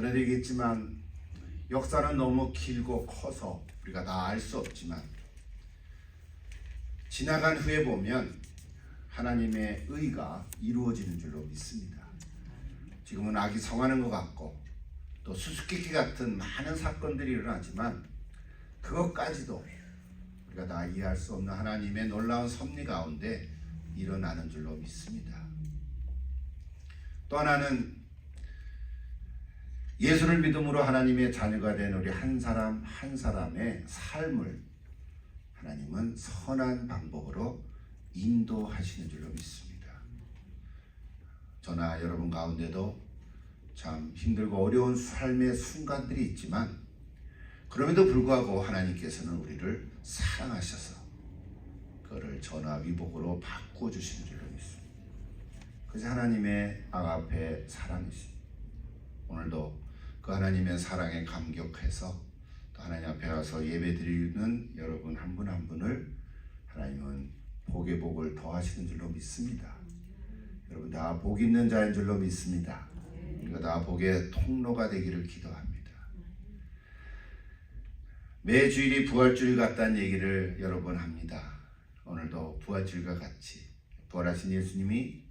전해드리겠지만 역사는 너무 길고 커서 우리가 다 알 수 없지만 지나간 후에 보면 하나님의 의가 이루어지는 줄로 믿습니다. 지금은 악이 성하는 것 같고 또 수수께끼 같은 많은 사건들이 일어나지만 그것까지도 우리가 다 이해할 수 없는 하나님의 놀라운 섭리 가운데 일어나는 줄로 믿습니다. 또 하나는 예수를 믿음으로 하나님의 자녀가 된 우리 한 사람 한 사람의 삶을 하나님은 선한 방법으로 인도하시는 줄로 믿습니다. 저나 여러분 가운데도 참 힘들고 어려운 삶의 순간들이 있지만 그럼에도 불구하고 하나님께서는 우리를 사랑하셔서 그거를 전화 위복으로 바꿔주시는 줄로 믿습니다. 그것이 하나님의 아가페 사랑이십니다. 오늘도 그 하나님의 사랑에 감격해서 또 하나님 앞에 와서 예배드리는 여러분 한 분 한 분을 하나님은 복의 복을 더하시는 줄로 믿습니다. 여러분 다 복 있는 자인 줄로 믿습니다. 우리가 다 복의 통로가 되기를 기도합니다. 매 주일이 부활주일 같다는 얘기를 여러 번 합니다. 오늘도 부활주일과 같이 부활하신 예수님이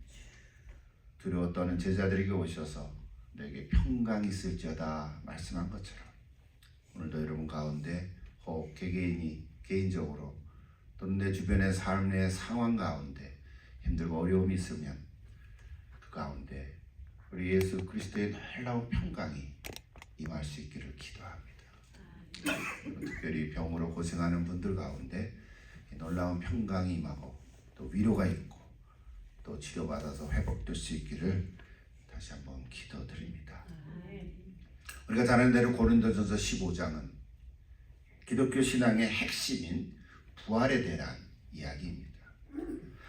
두려워 떠는 제자들에게 오셔서 너에게 평강이 있을지어다 말씀한 것처럼 오늘도 여러분 가운데 혹 개개인이 개인적으로 또는 내 주변의 삶의 상황 가운데 힘들고 어려움이 있으면 그 가운데 우리 예수 그리스도의 놀라운 평강이 임할 수 있기를 기도합니다. 특별히 병으로 고생하는 분들 가운데 놀라운 평강이 임하고 또 위로가 있고 또 치료받아서 회복될 수 있기를 다시 한번 기도드립니다. 우리가 잘 아는 대로 고린도전서 15장은 기독교 신앙의 핵심인 부활에 대한 이야기입니다.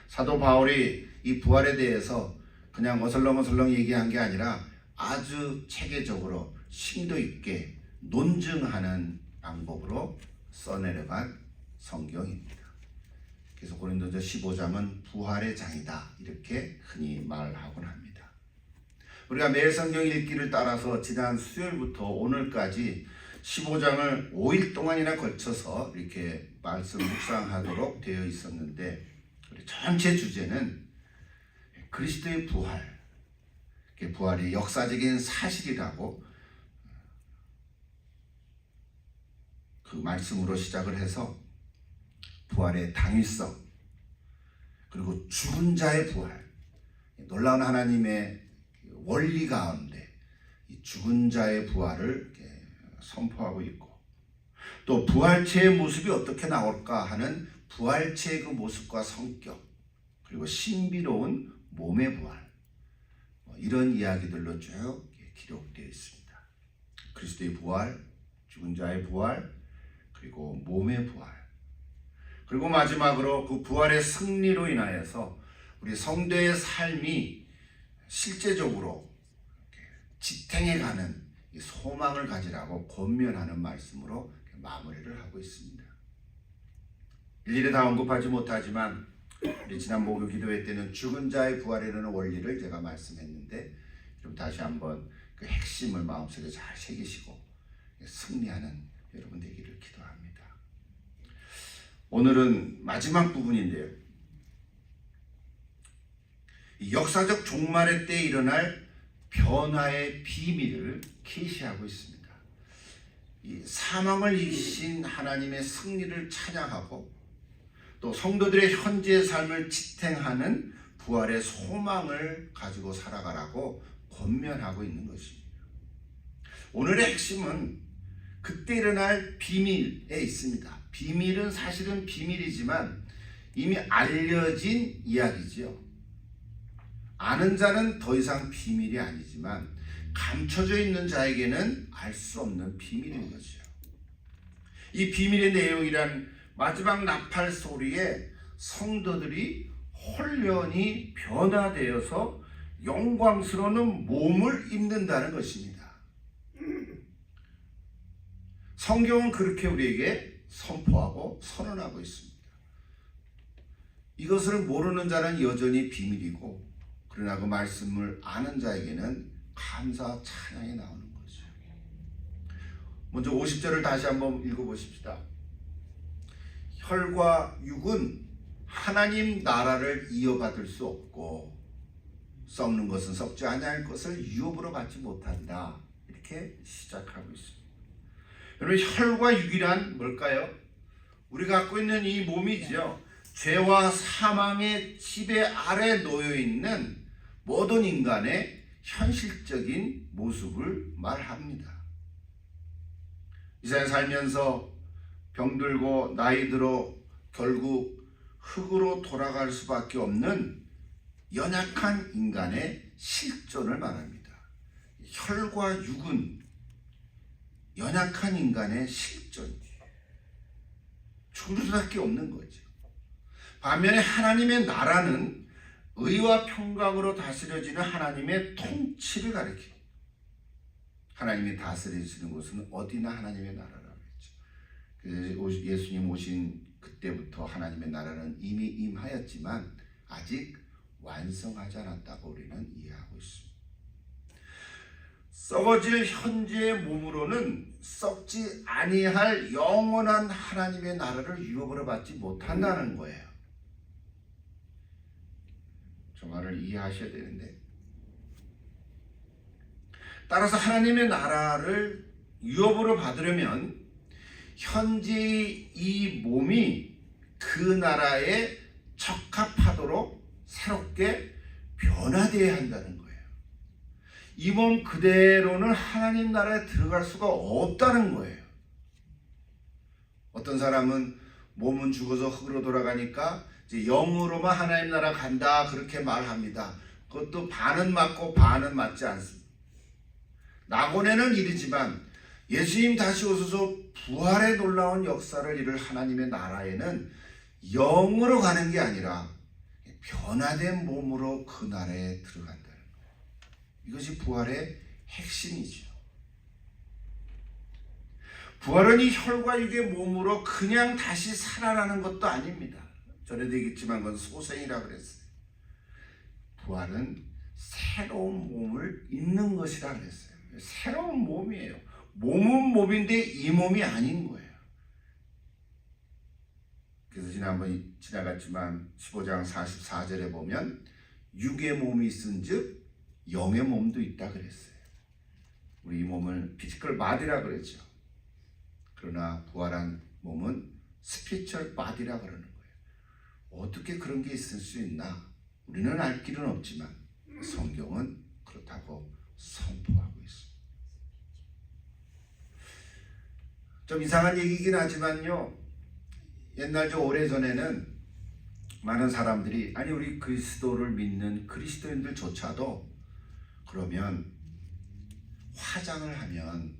사도 바울이 이 부활에 대해서 그냥 어슬렁어슬렁 얘기한 게 아니라 아주 체계적으로 심도 있게 논증하는 방법으로 써내려간 성경입니다. 그래서 고린도전서 15장은 부활의 장이다 이렇게 흔히 말하곤 합니다. 우리가 매일 성경 읽기를 따라서 지난 수요일부터 오늘까지 15장을 5일 동안이나 걸쳐서 이렇게 말씀 묵상하도록 되어 있었는데 우리 전체 주제는 그리스도의 부활, 부활이 역사적인 사실이라고 그 말씀으로 시작을 해서 부활의 당위성 그리고 죽은 자의 부활, 놀라운 하나님의 원리 가운데 이 죽은 자의 부활을 선포하고 있고 또 부활체의 모습이 어떻게 나올까 하는 부활체의 그 모습과 성격 그리고 신비로운 몸의 부활 이런 이야기들로 쭉 기록되어 있습니다. 그리스도의 부활, 죽은 자의 부활 그리고 몸의 부활 그리고 마지막으로 그 부활의 승리로 인하여서 우리 성도의 삶이 실제적으로 지탱해가는 소망을 가지라고 권면하는 말씀으로 마무리를 하고 있습니다. 일일이 다 언급하지 못하지만 우리 지난 목요 기도회 때는 죽은 자의 부활이라는 원리를 제가 말씀했는데 좀 다시 한번 그 핵심을 마음속에 잘 새기시고 승리하는 여러분 되기를 기도합니다. 오늘은 마지막 부분인데요. 역사적 종말의 때에 일어날 변화의 비밀을 계시하고 있습니다. 이 사망을 이기신 하나님의 승리를 찬양하고 또 성도들의 현재의 삶을 지탱하는 부활의 소망을 가지고 살아가라고 권면하고 있는 것입니다. 오늘의 핵심은 그때 일어날 비밀에 있습니다. 비밀은 사실은 비밀이지만 이미 알려진 이야기지요. 아는 자는 더 이상 비밀이 아니지만 감춰져 있는 자에게는 알 수 없는 비밀인 거죠. 이 비밀의 내용이란 마지막 나팔 소리에 성도들이 혼련히 변화되어서 영광스러운 몸을 입는다는 것입니다. 성경은 그렇게 우리에게 선포하고 선언하고 있습니다. 이것을 모르는 자는 여전히 비밀이고 그러나 그 말씀을 아는 자에게는 감사 찬양이 나오는 거죠. 먼저 50절을 다시 한번 읽어보십시다. 혈과 육은 하나님 나라를 이어받을 수 없고 썩는 것은 썩지 아니할 것을 유업으로 받지 못한다. 이렇게 시작하고 있습니다. 여러분, 혈과 육이란 뭘까요? 우리가 갖고 있는 이 몸이죠. 죄와 사망의 지배 아래 놓여 있는 모든 인간의 현실적인 모습을 말합니다. 이 세상에 살면서 병들고 나이 들어 결국 흙으로 돌아갈 수밖에 없는 연약한 인간의 실존을 말합니다. 혈과 육은 연약한 인간의 실존이에요. 죽을 수밖에 없는 거죠. 반면에 하나님의 나라는 의와 평강으로 다스려지는 하나님의 통치를 가리킵니다. 하나님이 다스리시는 곳은 어디나 하나님의 나라라고 했죠. 그래서 예수님 오신 그때부터 하나님의 나라는 이미 임하였지만 아직 완성하지 않았다고 우리는 이해하고 있습니다. 썩어질 현재의 몸으로는 썩지 아니할 영원한 하나님의 나라를 유업으로 받지 못한다는 거예요. 저 말을 이해하셔야 되는데, 따라서 하나님의 나라를 유업으로 받으려면 현재의 이 몸이 그 나라에 적합하도록 새롭게 변화되어야 한다는 거예요. 이 몸 그대로는 하나님 나라에 들어갈 수가 없다는 거예요. 어떤 사람은 몸은 죽어서 흙으로 돌아가니까 이제 영으로만 하나님 나라 간다 그렇게 말합니다. 그것도 반은 맞고 반은 맞지 않습니다. 낙원에는 이르지만 예수님 다시 오셔서 부활의 놀라운 역사를 이룰 하나님의 나라에는 영으로 가는 게 아니라 변화된 몸으로 그 나라에 들어간다는 거예요. 이것이 부활의 핵심이죠. 부활은 이 혈과 육의 몸으로 그냥 다시 살아나는 것도 아닙니다. 전에도 얘기했지만 그건 소생이라 그랬어요. 부활은 새로운 몸을 입는 것이라 그랬어요. 새로운 몸이에요. 몸은 몸인데 이 몸이 아닌 거예요. 그래서 지난번 지나갔지만 15장 44절에 보면 육의 몸이 있은즉 영의 몸도 있다 그랬어요. 우리 이 몸을 피지컬 바디라 그랬죠. 그러나 부활한 몸은 스피리추얼 바디라 그러는 거예요. 어떻게 그런 게 있을 수 있나? 우리는 알 길은 없지만 성경은 그렇다고 선포하고 있습니다. 좀 이상한 얘기긴 하지만요, 옛날 저 오래전에는 많은 사람들이, 아니 우리 그리스도를 믿는 그리스도인들조차도 그러면 화장을 하면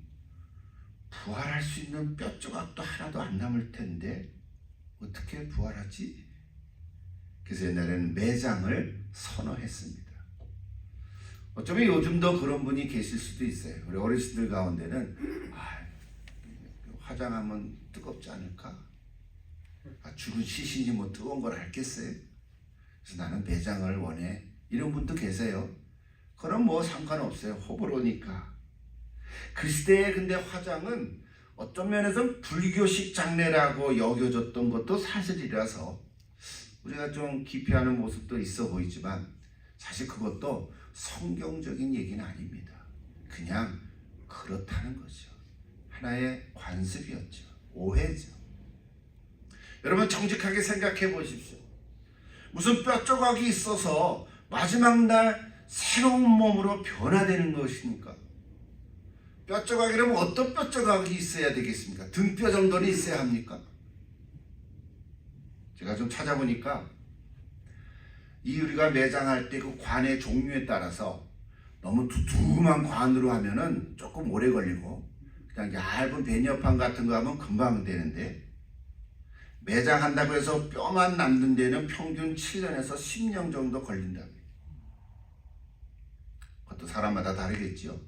부활할 수 있는 뼈 조각도 하나도 안 남을 텐데 어떻게 부활하지? 그래서 옛날에는 매장을 선호했습니다. 어쩌면 요즘도 그런 분이 계실 수도 있어요. 우리 어르신들 가운데는 화장하면 뜨겁지 않을까? 죽은 시신이 뭐 뜨거운 걸 알겠어요? 그래서 나는 매장을 원해. 이런 분도 계세요. 그럼 뭐 상관없어요. 호불호니까. 그 시대에 근데 화장은 어떤 면에서는 불교식 장례라고 여겨졌던 것도 사실이라서 우리가 좀 기피하는 모습도 있어 보이지만 사실 그것도 성경적인 얘기는 아닙니다. 그냥 그렇다는 거죠. 하나의 관습이었죠. 오해죠. 여러분 정직하게 생각해 보십시오. 무슨 뼈 조각이 있어서 마지막 날 새로운 몸으로 변화되는 것입니까? 뼈 조각이라면 어떤 뼈 조각이 있어야 되겠습니까? 등뼈 정도는 있어야 합니까? 제가 좀 찾아보니까 이 우리가 매장할 때 그 관의 종류에 따라서 너무 두툼한 관으로 하면은 조금 오래 걸리고 그냥 얇은 베니어판 같은 거 하면 금방 되는데 매장한다고 해서 뼈만 남는 데는 평균 7년에서 10년 정도 걸린답니다. 그것도 사람마다 다르겠죠.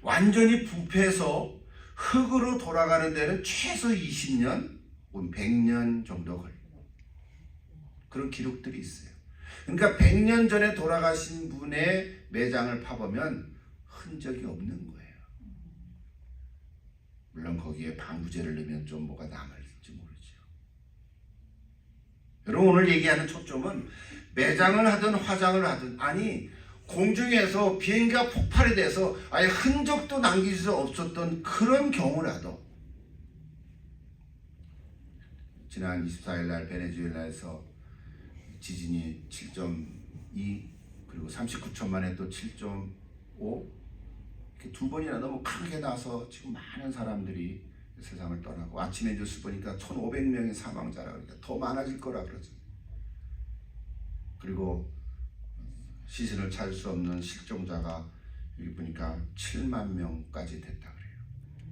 완전히 부패해서 흙으로 돌아가는 데는 최소 20년 혹은 100년 정도 걸립니다. 그런 기록들이 있어요. 그러니까 100년 전에 돌아가신 분의 매장을 파보면 흔적이 없는 거예요. 물론 거기에 방부제를 넣으면 좀 뭐가 남을지 모르죠. 여러분, 오늘 얘기하는 초점은 매장을 하든 화장을 하든, 아니 공중에서 비행기가 폭발이 돼서 아예 흔적도 남길 수 없었던 그런 경우라도, 지난 24일 날 베네수엘라에서 지진이 7.2 그리고 39초 만에 또 7.5 이렇게 두 번이나 너무 크게 나서 지금 많은 사람들이 세상을 떠나고, 아침에 뉴스 보니까 1,500명의 사망자라 그러니까 더 많아질 거라 그러죠. 그리고 시신을 찾을 수 없는 실종자가 여기 보니까 7만 명까지 됐다 그래요.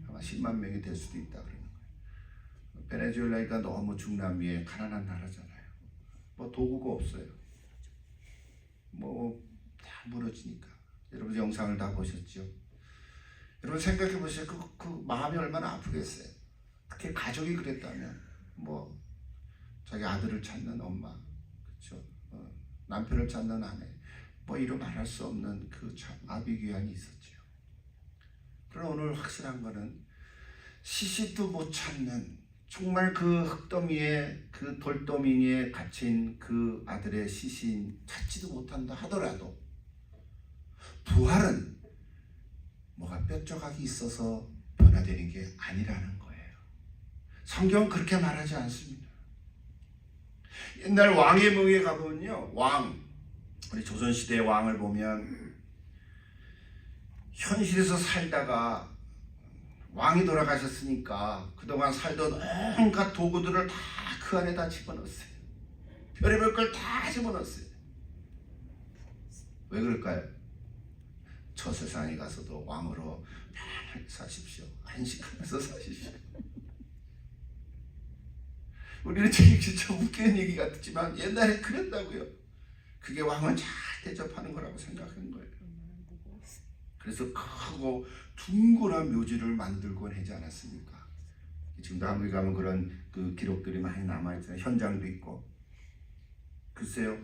아마 10만 명이 될 수도 있다 그러는 거예요. 베네수엘라가 너무 중남미에 가난한 나라잖아요. 뭐 도구가 없어요. 뭐 다 무너지니까. 여러분 영상을 다 보셨죠? 여러분 생각해 보세요. 그 마음이 얼마나 아프겠어요. 특히 가족이 그랬다면, 뭐 자기 아들을 찾는 엄마, 그렇죠? 남편을 찾는 아내, 뭐 이루 말할 수 없는 그 참 아비규환이 있었죠. 그러나 오늘 확실한 거는 시신도 못 찾는, 정말 그 흙더미에, 그 돌더미에 갇힌 그 아들의 시신 찾지도 못한다 하더라도 부활은 뭐가 뼈조각이 있어서 변화되는 게 아니라는 거예요. 성경은 그렇게 말하지 않습니다. 옛날 왕의 묘에 가보면요, 우리 조선시대의 왕을 보면 현실에서 살다가 왕이 돌아가셨으니까 그동안 살던 온갖 도구들을 다 그 안에다 집어넣었어요. 별의별 걸 다 집어넣었어요. 왜 그럴까요? 저 세상에 가서도 왕으로 편하게 사십시오. 안식하면서 사십시오. 우리는 지금 진짜 웃기는 얘기 같지만 옛날에 그랬다고요. 그게 왕을 잘 대접하는 거라고 생각한 거예요. 그래서 크고 둥그런 묘지를 만들곤 하지 않았습니까? 지금도 한국에 가면 그런 그 기록들이 많이 남아있잖아요. 현장도 있고. 글쎄요,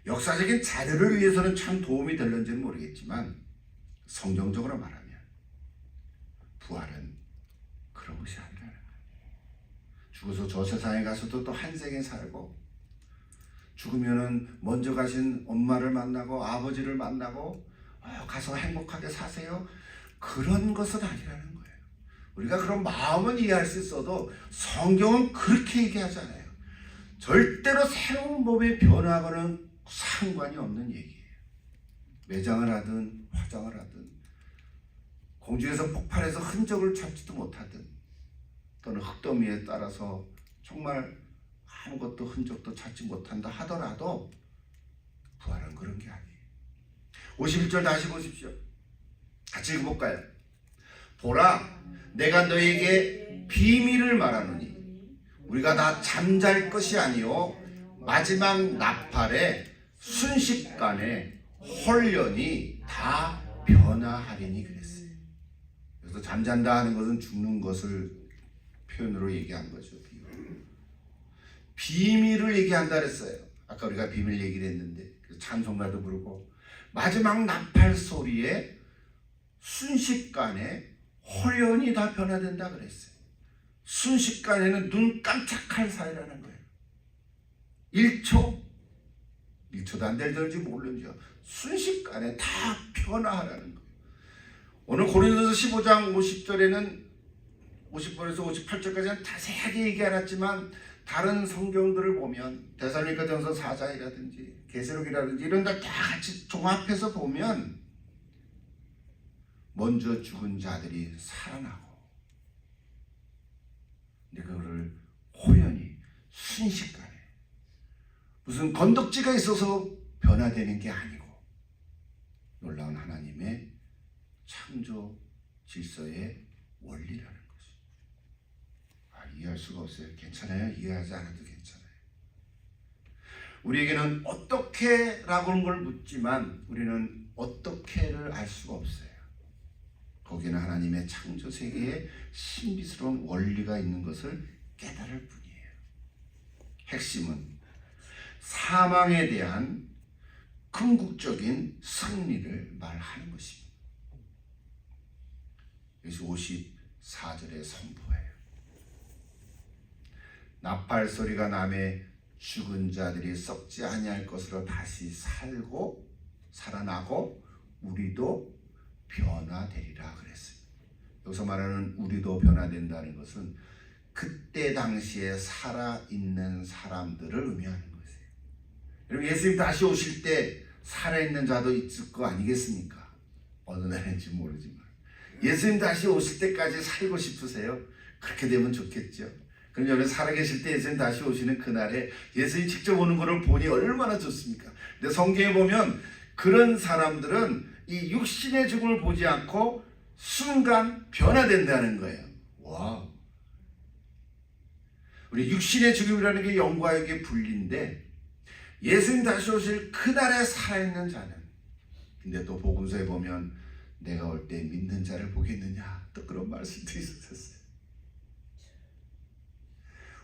역사적인 자료를 위해서는 참 도움이 될는지는 모르겠지만 성경적으로 말하면 부활은 그런 것이 아니라는 거예요. 죽어서 저 세상에 가서도 또 한 생에 살고, 죽으면은 먼저 가신 엄마를 만나고 아버지를 만나고 가서 행복하게 사세요. 그런 것은 아니라는 거예요. 우리가 그런 마음은 이해할 수 있어도 성경은 그렇게 얘기하잖아요. 절대로 새로운 몸의 변화하고는 상관이 없는 얘기예요. 매장을 하든 화장을 하든, 공중에서 폭발해서 흔적을 찾지도 못하든, 또는 흙더미에 따라서 정말 아무것도 흔적도 찾지 못한다 하더라도 부활은 그런 게 아니에요. 51절 다시 보십시오. 같이 읽어볼까요? 보라, 내가 너에게 비밀을 말하노니 우리가 다 잠잘 것이 아니요 마지막 나팔에 순식간에 홀연히 다 변화하리니 그랬어요. 그래서 잠잔다 하는 것은 죽는 것을 표현으로 얘기한 거죠. 비밀을 얘기한다 그랬어요. 아까 우리가 비밀 얘기를 했는데, 찬송가도 부르고 마지막 나팔 소리에 순식간에 홀연히 다 변화된다 그랬어요. 순식간에는 눈 깜짝할 사이라는 거예요. 1초도 안 될지 모르죠. 순식간에 다 변화하라는 거예요. 오늘 고린도서 15장 50절에는 50절에서 58절까지는 자세하게 얘기 안 했지만, 다른 성경들을 보면 데살로니가전서 4장이라든지 계시록이라든지 이런 걸 다 같이 종합해서 보면 먼저 죽은 자들이 살아나고, 근데 그거를 호연히 순식간에 무슨 건덕지가 있어서 변화되는 게 아니고 놀라운 하나님의 창조 질서의 원리라는 거죠. 이해할 수가 없어요. 괜찮아요. 이해하지 않아도 괜찮아요. 우리에게는 어떻게 라고 걸 묻지만 우리는 어떻게를 알 수가 없어요. 거기는 하나님의 창조 세계에 신비스러운 원리가 있는 것을 깨달을 뿐이에요. 핵심은 사망에 대한 궁극적인 승리를 말하는 것입니다. 그래서 4절의 선포예요. 나팔 소리가 나매 죽은 자들이 썩지 아니할 것으로 다시 살고 살아나고 우리도 변화되리라 그랬어요. 여기서 말하는 우리도 변화된다는 것은 그때 당시에 살아있는 사람들을 의미하는 것이에요. 여러분, 예수님 다시 오실 때 살아있는 자도 있을 거 아니겠습니까? 어느 날인지 모르지만 예수님 다시 오실 때까지 살고 싶으세요? 그렇게 되면 좋겠죠. 그럼 여러분, 살아계실 때 예수님 다시 오시는 그날에 예수님 직접 오는 것을 보니 얼마나 좋습니까? 근데 성경에 보면 그런 사람들은 이 육신의 죽음을 보지 않고 순간 변화된다는 거예요. 와, 우리 육신의 죽음이라는 게 영과에게 분리인데 예수님 다시 오실 그날에 살아있는 자는, 근데 또 복음서에 보면 내가 올 때 믿는 자를 보겠느냐, 또 그런 말씀도 있었어요.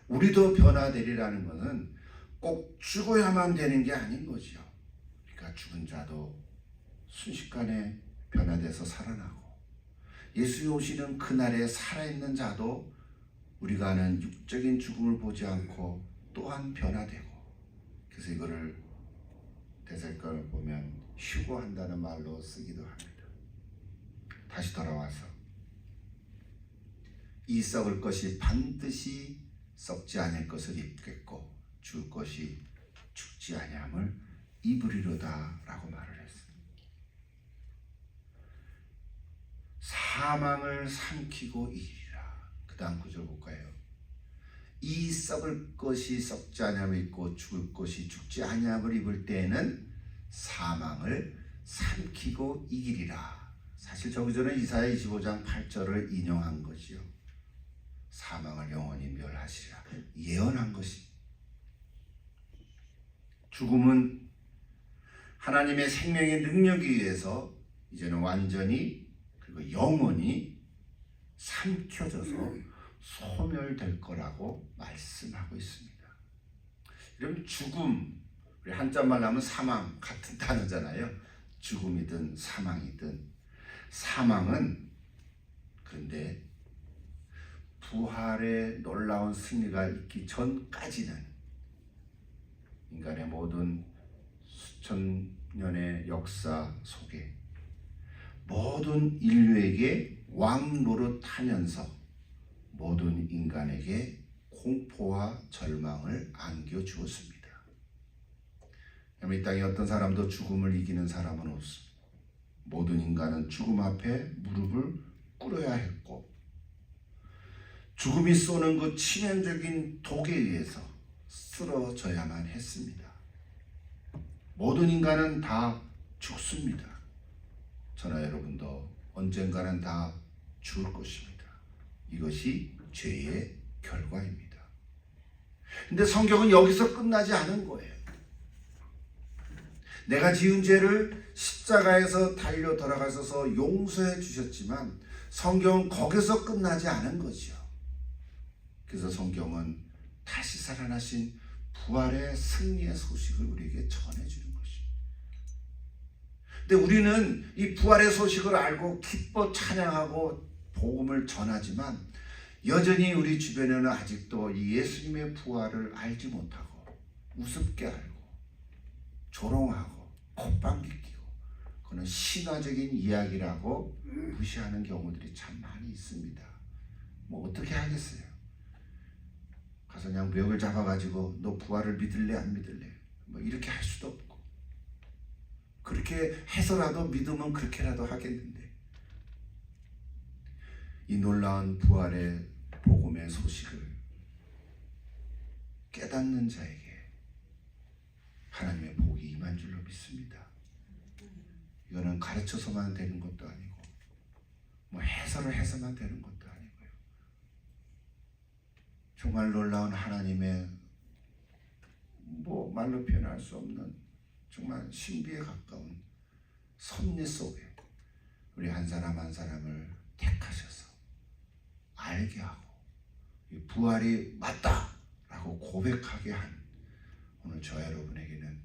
우리도 변화되리라는 것은 꼭 죽어야만 되는 게 아닌 거죠. 그러니까 죽은 자도 순식간에 변화돼서 살아나고 예수님 오시는 그날에 살아있는 자도 우리가 아는 육적인 죽음을 보지 않고 또한 변화되고, 그래서 이거를 대설가를 보면 휴거한다는 말로 쓰기도 합니다. 다시 돌아와서 이 썩을 것이 반드시 썩지 아니할 것을 입겠고 죽을 것이 죽지 아니함을 입으리로다 라고 말을 했습니다. 사망을 삼키고 이기리라. 그 다음 구절 볼까요? 이 썩을 것이 썩지 아니함을 입고 죽을 것이 죽지 아니함을 입을 때에는 사망을 삼키고 이기리라. 사실 저기서는 이사야 25장 8절을 인용한 것이요, 사망을 영원히 멸하시리라 예언한 것이. 죽음은 하나님의 생명의 능력에 의해서 이제는 완전히 그리고 영원히 삼켜져서 소멸될 거라고 말씀하고 있습니다. 이런 죽음, 우리 한자말 하면 사망 같은 단어잖아요. 죽음이든 사망이든, 사망은 그런데 부활의 놀라운 승리가 있기 전까지는 인간의 모든 수천 년의 역사 속에 모든 인류에게 왕노릇하면서 모든 인간에게 공포와 절망을 안겨주었습니다. 이 땅에 어떤 사람도 죽음을 이기는 사람은 없습니다. 모든 인간은 죽음 앞에 무릎을 꿇어야 했고 죽음이 쏘는 그 치명적인 독에 의해서 쓰러져야만 했습니다. 모든 인간은 다 죽습니다. 저나 여러분도 언젠가는 다 죽을 것입니다. 이것이 죄의 결과입니다. 근데 성경은 여기서 끝나지 않은 거예요. 내가 지은 죄를 십자가에서 달려 돌아가셔서 용서해 주셨지만 성경은 거기서 끝나지 않은 거죠. 그래서 성경은 다시 살아나신 부활의 승리의 소식을 우리에게 전해주는 것입니다. 근데 우리는 이 부활의 소식을 알고 기뻐 찬양하고 복음을 전하지만 여전히 우리 주변에는 아직도 이 예수님의 부활을 알지 못하고 우습게 알고 조롱하고 콧방귀 끼고 그는 신화적인 이야기라고 무시하는 경우들이 참 많이 있습니다. 뭐 어떻게 하겠어요? 가서 그냥 멱을 잡아가지고 너 부활을 믿을래 안 믿을래 뭐 이렇게 할 수도 없고, 그렇게 해서라도 믿으면 그렇게라도 하겠는데, 이 놀라운 부활의 복음의 소식을 깨닫는 자에게 하나님의 복이 임한 줄로 믿습니다. 이거는 가르쳐서만 되는 것도 아니고 뭐 해설을 해서만 되는 것도 아니고요. 정말 놀라운 하나님의 뭐 말로 표현할 수 없는 정말 신비에 가까운 섭리 속에 우리 한 사람 한 사람을 택하셔서 알게 하고 이 부활이 맞다라고 고백하게 한 오늘 저 여러분에게는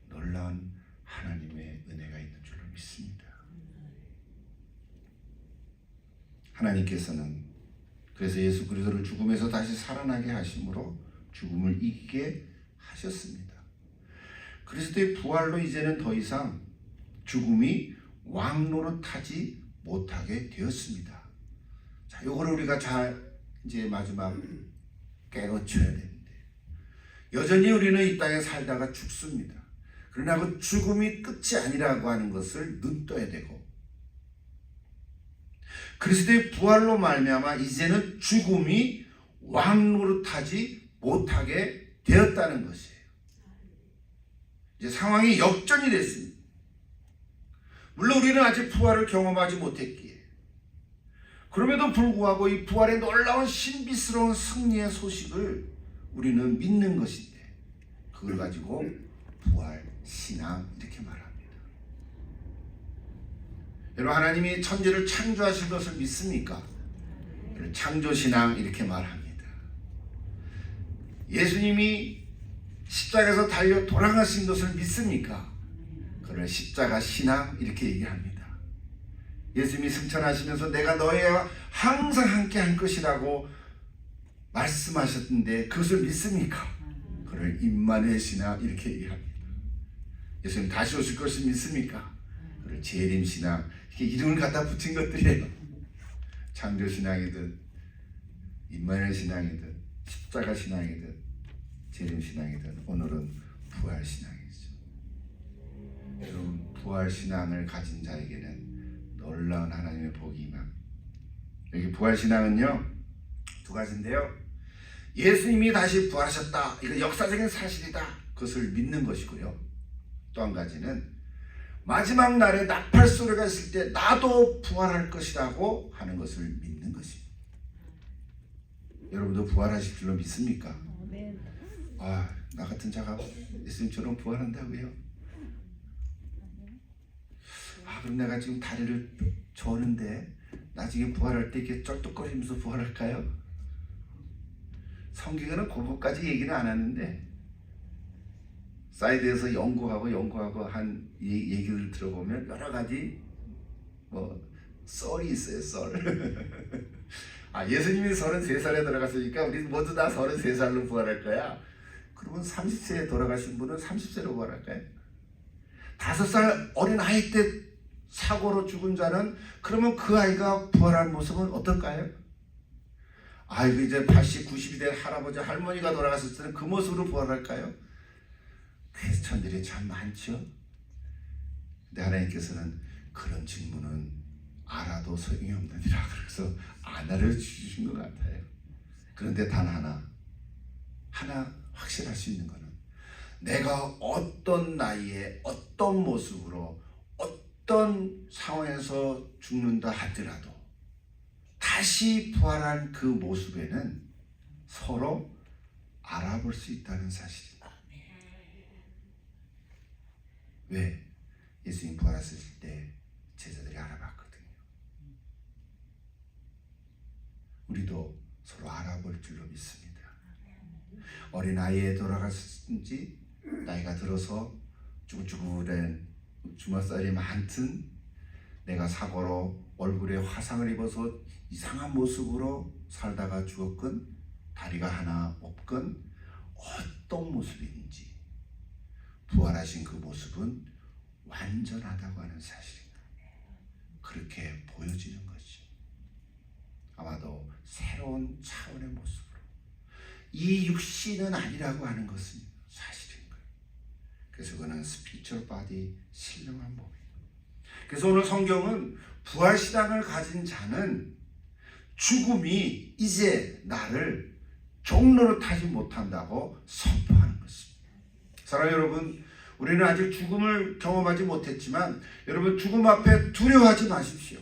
놀라운 하나님의 은혜가 있는 줄로 믿습니다. 하나님께서는 그래서 예수 그리스도를 죽음에서 다시 살아나게 하심으로 죽음을 이기게 하셨습니다. 그리스도의 부활로 이제는 더 이상 죽음이 왕노릇하지 못하게 되었습니다. 자, 요거를 우리가 잘 이제 마지막 깨우쳐야 되는데, 여전히 우리는 이 땅에 살다가 죽습니다. 그러나 그 죽음이 끝이 아니라고 하는 것을 눈떠야 되고, 그리스도의 부활로 말미암아 이제는 죽음이 왕노릇하지 못하게 되었다는 것이에요. 이제 상황이 역전이 됐습니다. 물론 우리는 아직 부활을 경험하지 못했기에, 그럼에도 불구하고 이 부활의 놀라운 신비스러운 승리의 소식을 우리는 믿는 것인데, 그걸 가지고 부활 신앙 이렇게 말합니다. 여러분, 하나님이 천지를 창조하신 것을 믿습니까? 창조신앙 이렇게 말합니다. 예수님이 십자가에서 달려 돌아가신 것을 믿습니까? 그를 십자가 신앙 이렇게 얘기합니다. 예수님이 승천하시면서 내가 너희와 항상 함께 할 것이라고 말씀하셨는데 그것을 믿습니까? 그를 임마누엘 신앙 이렇게 얘기합니다. 예수님 다시 오실 것을 믿습니까? 그를 재림 신앙, 이렇게 이름을 갖다 붙인 것들이에요. 창조 신앙이든 임마누엘 신앙이든 십자가 신앙이든 재림 신앙이든 오늘은 부활 신앙이죠. 여러분, 부활 신앙을 가진 자에게는 놀라운 하나님의 복이 임합니다. 여기 부활 신앙은요 두 가지인데요. 예수님이 다시 부활하셨다, 이거 역사적인 사실이다, 그것을 믿는 것이고요. 또 한 가지는 마지막 날에 나팔 소리가 있을 때 나도 부활할 것이라고 하는 것을 믿는 것입니다. 여러분도 부활하실 줄로 믿습니까? 아, 나 같은 자가 예수님처럼 부활한다고요? 아, 그럼 내가 지금 다리를 저는데 나중에 부활할 때 이렇게 쩔뚝거리면서 부활할까요? 성경에는 그것까지 얘기는 안 하는데, 사이드에서 연구하고 한 얘기를 들어보면 여러 가지 썰이 있어요. 썰. 아, 예수님이 33살에 돌아갔으니까 우리 모두 다 33살로 부활할 거야. 그러면 30세에 돌아가신 분은 30세로 부활할까요? 5살 어린 아이 때 사고로 죽은 자는, 그러면 그 아이가 부활한 모습은 어떨까요? 아이고, 이제 80, 90이 된 할아버지 할머니가 돌아갔을 때는 그 모습으로 부활할까요? 퀘스천들이 참 많죠. 근데 하나님께서는 그런 질문은 알아도 소용이 없느니라, 그래서 안 알려주신 것 같아요. 그런데 단 하나 확실할 수 있는 것은, 내가 어떤 나이에 어떤 모습으로 어떤 상황에서 죽는다 하더라도 다시 부활한 그 모습에는 서로 알아볼 수 있다는 사실입니다. 왜? 예수님 부활하실 때 제자들이 알아봤거든요. 우리도 서로 알아볼 줄로 믿습니다. 어린아이에 돌아갔든지 나이가 들어서 쭈글쭈글한 주먹살이 많든, 내가 사고로 얼굴에 화상을 입어서 이상한 모습으로 살다가 죽었건, 다리가 하나 없건, 어떤 모습인지 부활하신 그 모습은 완전하다고 하는 사실입니다. 그렇게 보여지는 거죠. 아마도 새로운 차원의 모습으로, 이 육신은 아니라고 하는 것은 사실인 거예요. 그래서 그는 스피리추얼 바디, 신령한 몸이에요. 그래서 오늘 성경은 부활신앙을 가진 자는 죽음이 이제 나를 종노릇하지 못한다고 선포하는 것입니다. 사랑하는 여러분, 우리는 아직 죽음을 경험하지 못했지만, 여러분, 죽음 앞에 두려워하지 마십시오.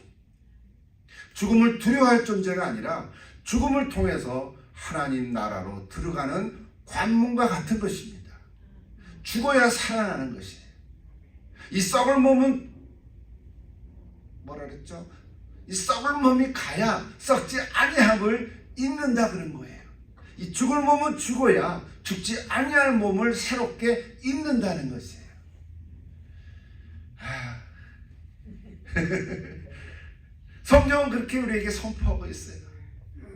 죽음을 두려워할 존재가 아니라 죽음을 통해서 하나님 나라로 들어가는 관문과 같은 것입니다. 죽어야 살아나는 것이에요. 이 썩을 몸은 뭐라 그랬죠? 이 썩을 몸이 가야 썩지 아니함을 잊는다 그런 거예요. 이 죽을 몸은 죽어야 죽지 아니할 몸을 새롭게 입는다는 것이에요. 성경은 그렇게 우리에게 선포하고 있어요.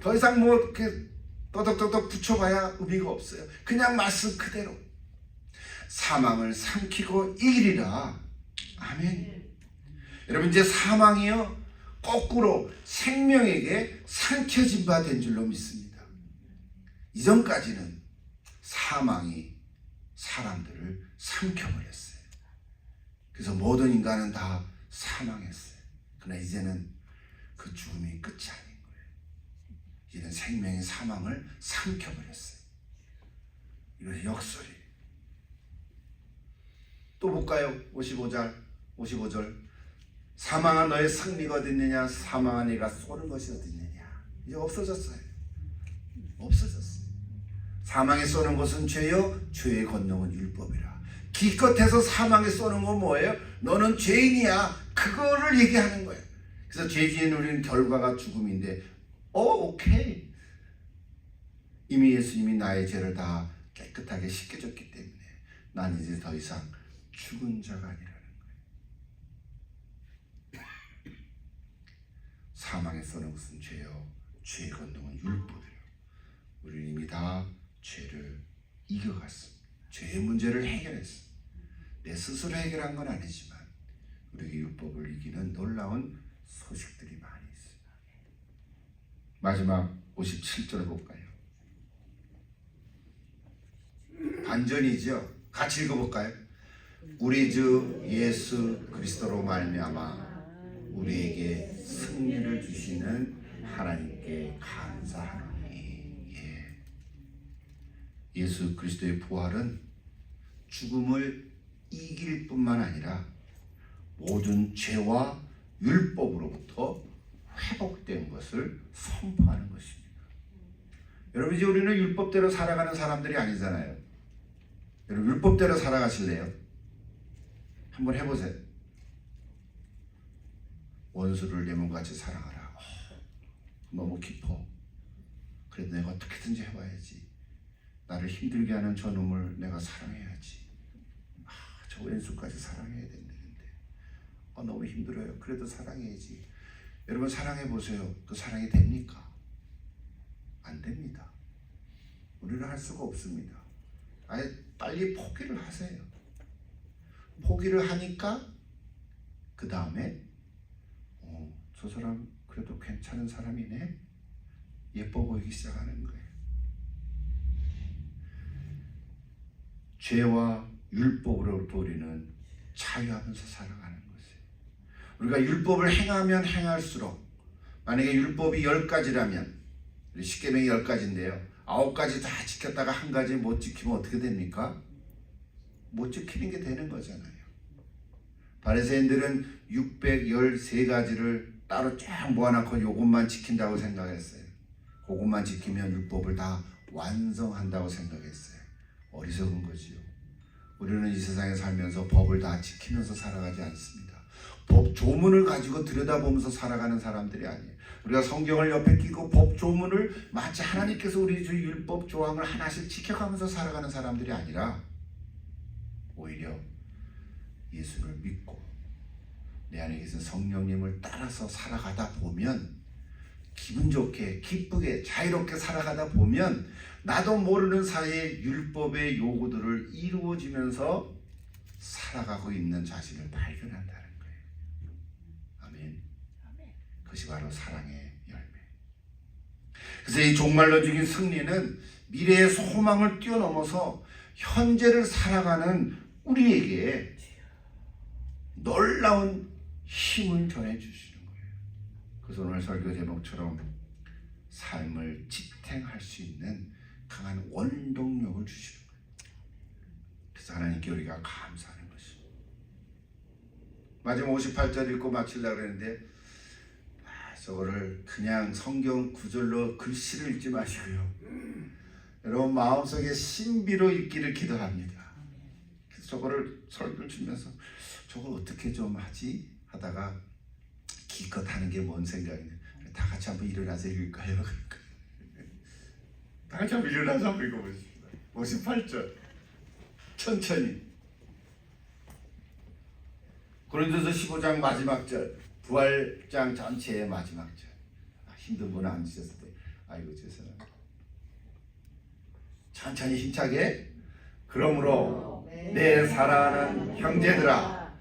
더 이상 뭐 이렇게 떠덕떠덕 붙여봐야 의미가 없어요. 그냥 말씀 그대로 사망을 삼키고 이기리라. 아멘. 여러분, 이제 사망이요 거꾸로 생명에게 삼켜진 바 된 줄로 믿습니다. 이전까지는 사망이 사람들을 삼켜버렸어요. 그래서 모든 인간은 다 사망했어요. 그러나 이제는 그 죽음이 끝이 아닌 거예요. 이제는 생명이 사망을 삼켜버렸어요. 이거 역설이. 또 볼까요? 55절. 사망아 너의 승리가 어디 있느냐? 사망아 네가 쏘는 것이 어디 있느냐? 이제 없어졌어요. 사망에 쏘는 것은 죄요, 죄의 권능은 율법이라. 기껏해서 사망에 쏘는 건 뭐예요? 너는 죄인이야. 그거를 얘기하는 거예요. 그래서 죄지에 누리는 결과가 죽음인데, 오케이. 이미 예수님이 나의 죄를 다 깨끗하게 씻겨줬기 때문에 난 이제 더 이상 죽은 자가 아니라는 거예요. 사망에 쏘는 것은 죄요, 죄의 권능은 율법이에요. 우리는 이미 다 죄를 이겨갔습니다. 죄의 문제를 해결했습니다. 내 스스로 해결한 건 아니지만 우리에게 율법을 이기는 놀라운 소식들이 많이 있습니다. 마지막 57절 볼까요? 반전이죠. 같이 읽어볼까요? 우리 주 예수 그리스도로 말미암아 우리에게 승리를 주시는 하나님께 감사하노니. 예수 그리스도의 부활은 죽음을 이길 뿐만 아니라 모든 죄와 율법으로부터 회복된 것을 선포하는 것입니다. 여러분, 이제 우리는 율법대로 살아가는 사람들이 아니잖아요. 여러분, 율법대로 살아가실래요? 한번 해보세요. 원수를 내 몸같이 사랑하라. 너무 깊어. 그래도 내가 어떻게든지 해봐야지. 나를 힘들게 하는 저 놈을 내가 사랑해야지. 저 왼수까지 사랑해야 되는데 너무 힘들어요. 그래도 사랑해야지. 여러분, 사랑해보세요. 그 사랑이 됩니까? 안 됩니다. 우리는 할 수가 없습니다. 아예 빨리 포기를 하세요. 포기를 하니까 그 다음에 저 사람 그래도 괜찮은 사람이네, 예뻐 보이기 시작하는 거예요. 죄와 율법으로부터 우리는 자유하면서 살아가는 것이에요. 우리가 율법을 행하면 행할수록, 만약에 율법이 10가지라면 십계명이 10가지인데요 9가지 다 지켰다가 한 가지 못 지키면 어떻게 됩니까? 못 지키는 게 되는 거잖아요. 바리새인들은 613가지를 따로 쫙 모아놓고 요것만 지킨다고 생각했어요. 그것만 지키면 율법을 다 완성한다고 생각했어요. 어리석은 거지요. 우리는 이 세상에 살면서 법을 다 지키면서 살아가지 않습니다. 법 조문을 가지고 들여다보면서 살아가는 사람들이 아니에요. 우리가 성경을 옆에 끼고 법 조문을 마치 하나님께서 우리 주 율법 조항을 하나씩 지켜가면서 살아가는 사람들이 아니라 오히려 예수를 믿고 내 안에 계신 성령님을 따라서 살아가다 보면, 기분 좋게 기쁘게 자유롭게 살아가다 보면 나도 모르는 사이에 율법의 요구들을 이루어지면서 살아가고 있는 자신을 발견한다는 거예요. 아멘. 그것이 바로 사랑의 열매. 그래서 이 종말론적인 승리는 미래의 소망을 뛰어넘어서 현재를 살아가는 우리에게 놀라운 힘을 전해주시는 거예요. 그래서 오늘 설교 제목처럼 삶을 지탱할 수 있는 강한 원동력을 주시는 거예요. 그래서 하나님께 우리가 감사하는 것입니다. 마지막 58절 읽고 마치려고 그랬는데 저거를 그냥 성경 구절로 글씨를 읽지 마시고요, 여러분 마음속에 신비로 읽기를 기도합니다. 그래서 저거를 설교를 주면서 저걸 어떻게 좀 하지 하다가 기껏 하는 게 뭔 생각이냐, 다 같이 한번 일어나서 읽을까요? 다 같이 한번 일어나서 한번 읽어보십시다. 58절 천천히. 고린도서 15장 마지막 절, 부활장 전체의 마지막 절. 힘든 분은 앉으셨을 때 아이고 죄송합니다. 천천히 힘차게. 그러므로 내 사랑하는 형제들아,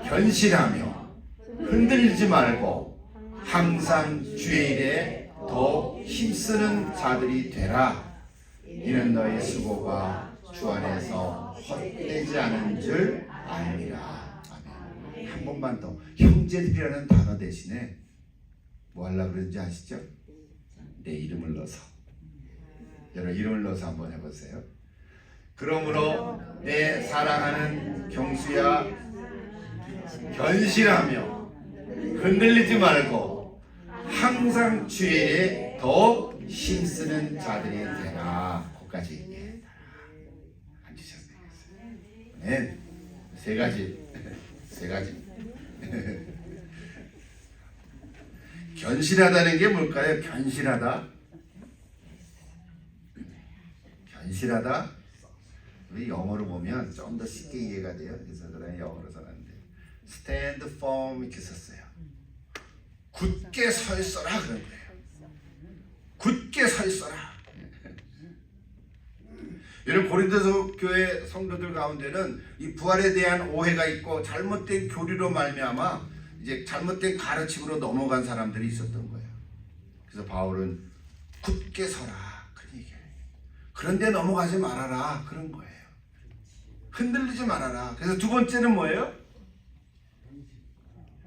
견실하며 흔들리지 말고 항상 주의 일에 더욱 힘쓰는 자들이 되라. 이는 너희 수고가 주 안에서 헛되지 않은 줄 알미라. 아멘. 한 번만 더. 형제들이라는 단어 대신에 뭐 하려고 그러는지 아시죠? 내 이름을 넣어서. 여러분 이름을 넣어서 한번 해보세요. 그러므로 내 사랑하는 경수야, 견실하며 흔들리지 말고 항상 주의 일에 더 힘쓰는 자들이 되라. 거기까지 앉으셔도 되겠어요. 네, 세 가지. 견실하다는 게 뭘까요? 견실하다. 우리 영어로 보면 좀 더 쉽게 이해가 돼요. 그래서 그냥 영어로 써놨는데 stand firm 이렇게 썼어요. 굳게 서 있어라 그런 거예요. 굳게 서 있어라. 여러분 고린도서 교회 성도들 가운데는 이 부활에 대한 오해가 있고 잘못된 교리로 말미암아 이제 잘못된 가르침으로 넘어간 사람들이 있었던 거예요. 그래서 바울은 굳게 서라 그런 얘기예요. 그런데 넘어가지 말아라 그런 거예요. 흔들리지 말아라. 그래서 두 번째는 뭐예요?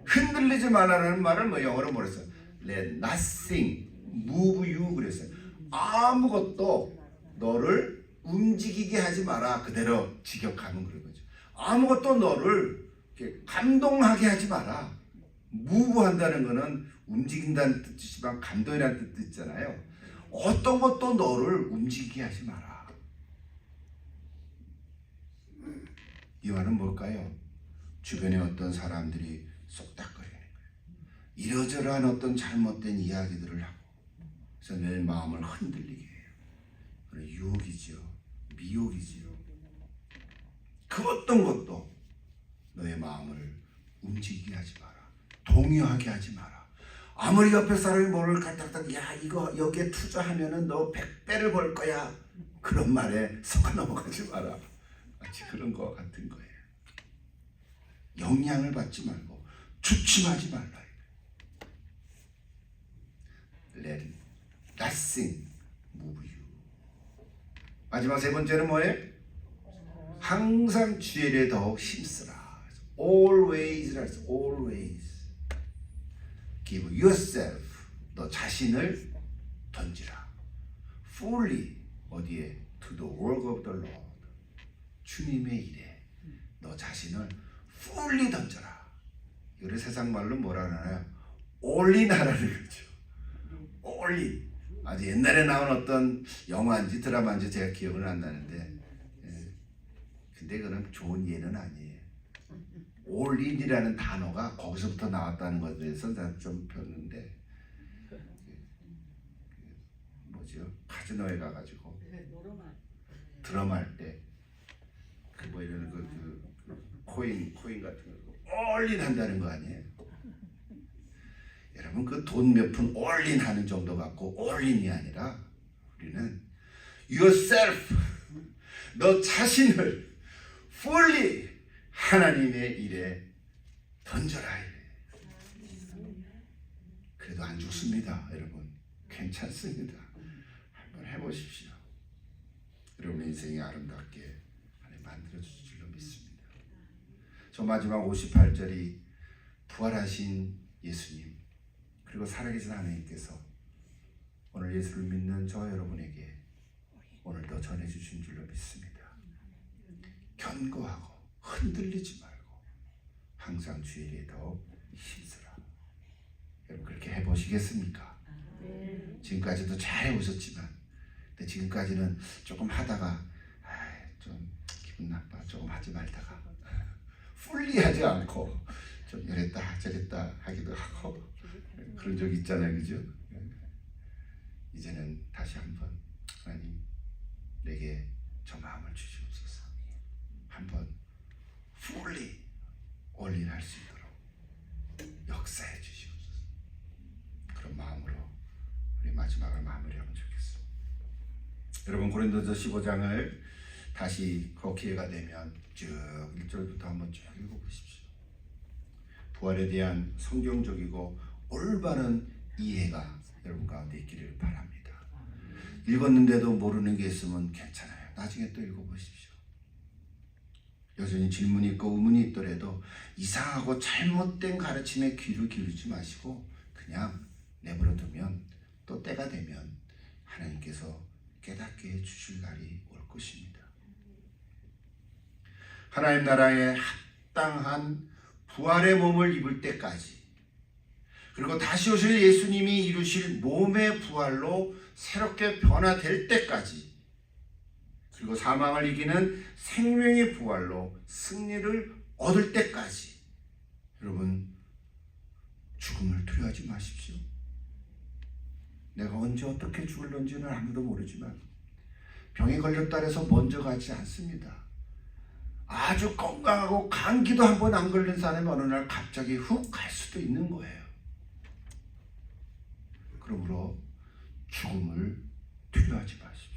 흔들리지 말아라는 말을 뭐 영어로 뭐라 했어요? Let nothing move you 그랬어요. 아무것도 너를 움직이게 하지 마라. 그대로 직역하면 그런 거죠. 아무것도 너를 이렇게 감동하게 하지 마라. 무브한다는 거는 움직인다는 뜻이지만 감동이라는 뜻도 있잖아요. 어떤 것도 너를 움직이게 하지 마라. 이 말은 뭘까요? 주변에 어떤 사람들이 쏙닥거리는 거예요. 이러저러한 어떤 잘못된 이야기들을 하고 그래서 내 마음을 흔들리게 해요. 그런 유혹이지요. 미혹이지요. 그 어떤 것도 너의 마음을 움직이게 하지 마라. 동요하게 하지 마라. 아무리 옆에 사람이 뭐를 갖다가 야 이거 여기에 투자하면은 너 100배를 벌 거야. 그런 말에 속아 넘어가지 마라. 마치 그런 거 같은 거예요. 영향을 받지 말고 주춤하지 말라. Let nothing move you. 마지막 세 번째는 뭐예요? 항상 주의 일에 더욱 힘쓰라. Always라 했어. Always. Give yourself. 너 자신을 던지라. Fully. 어디에? To the work of the Lord. 주님의 일에 너 자신을 fully 던져라. 이걸 세상 말로 뭐라 하나요? all in 하라는 거죠. all in. 아주 옛날에 나온 어떤 영화인지 드라마인지 제가 기억은 안 나는데 근데 그건 좋은 예는 아니에요. all in이라는 단어가 거기서부터 나왔다는 것에 대해서 좀 폈는데 뭐죠? 카지노에 가가지고 드럼할 때 그 뭐 이런 그 코인 같은 거 올린 한다는 거 아니에요? 여러분 그 돈 몇 푼 올린 하는 정도 갖고 올린이 아니라 우리는 yourself 너 자신을 fully 하나님의 일에 던져라. 그래도 안 죽습니다. 여러분 괜찮습니다. 한번 해보십시오. 여러분의 인생이 아름답게 하나님 만들어주실 줄로 믿습니다. 저 마지막 58절이 부활하신 예수님 그리고 살아계신 하나님께서 오늘 예수를 믿는 저 여러분에게 오늘도 전해주신 줄로 믿습니다. 견고하고 흔들리지 말고 항상 주의 일에 더 힘쓰라. 여러분 그렇게 해보시겠습니까? 지금까지도 잘 해오셨지만 근데 지금까지는 조금 하다가 좀 기분 나빠 조금 하지 말다가 풀리 하지 않고 좀 이랬다 저랬다 하기도 하고 그런 적 있잖아요. 그죠? 이제는 다시 한번 하나님 내게 저 마음을 주시옵소서. 한번 fully 올인할 수 있도록 역사해 주시옵소서. 그런 마음으로 우리 마지막 마지막을 마무리하면 좋겠어요. 여러분 고린도서 15장을 다시 그 기회가 되면 쭉 1절부터 한번 쭉 읽어보십시오. 부활에 대한 성경적이고 올바른 이해가 여러분 가운데 있기를 바랍니다. 읽었는데도 모르는 게 있으면 괜찮아요. 나중에 또 읽어보십시오. 여전히 질문이 있고 의문이 있더라도 이상하고 잘못된 가르침에 귀를 기울이지 마시고 그냥 내버려 두면 또 때가 되면 하나님께서 깨닫게 해주실 날이 올 것입니다. 하나님 나라에 합당한 부활의 몸을 입을 때까지, 그리고 다시 오실 예수님이 이루실 몸의 부활로 새롭게 변화될 때까지, 그리고 사망을 이기는 생명의 부활로 승리를 얻을 때까지 여러분 죽음을 두려워하지 마십시오. 내가 언제 어떻게 죽을런지는 아무도 모르지만 병에 걸렸다 해서 먼저 가지 않습니다. 아주 건강하고 감기도 한 번 안 걸린 사람이 어느 날 갑자기 훅 갈 수도 있는 거예요. 그러므로 죽음을 두려워하지 마십시오.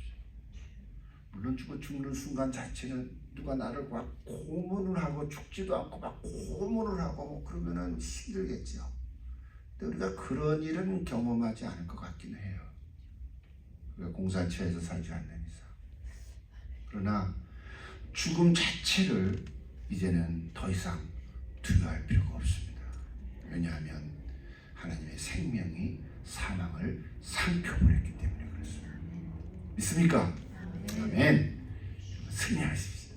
물론 죽는 순간 자체는 누가 나를 막 고문을 하고 죽지도 않고 막 고문을 하고 뭐 그러면은 힘들겠죠. 근데 우리가 그런 일은 경험하지 않을 것 같기는 해요. 우리가 공산처에서 살지 않는 이상. 그러나 죽음 자체를 이제는 더 이상 두려워할 필요가 없습니다. 왜냐하면 하나님의 생명이 사망을 삼켜버렸기 때문에 그렇습니다. 믿습니까? 아멘. 승리하십시오.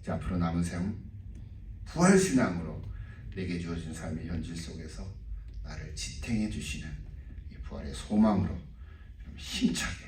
자, 앞으로 남은 삶 부활신앙으로 내게 주어진 삶의 현실 속에서 나를 지탱해 주시는 이 부활의 소망으로 힘차게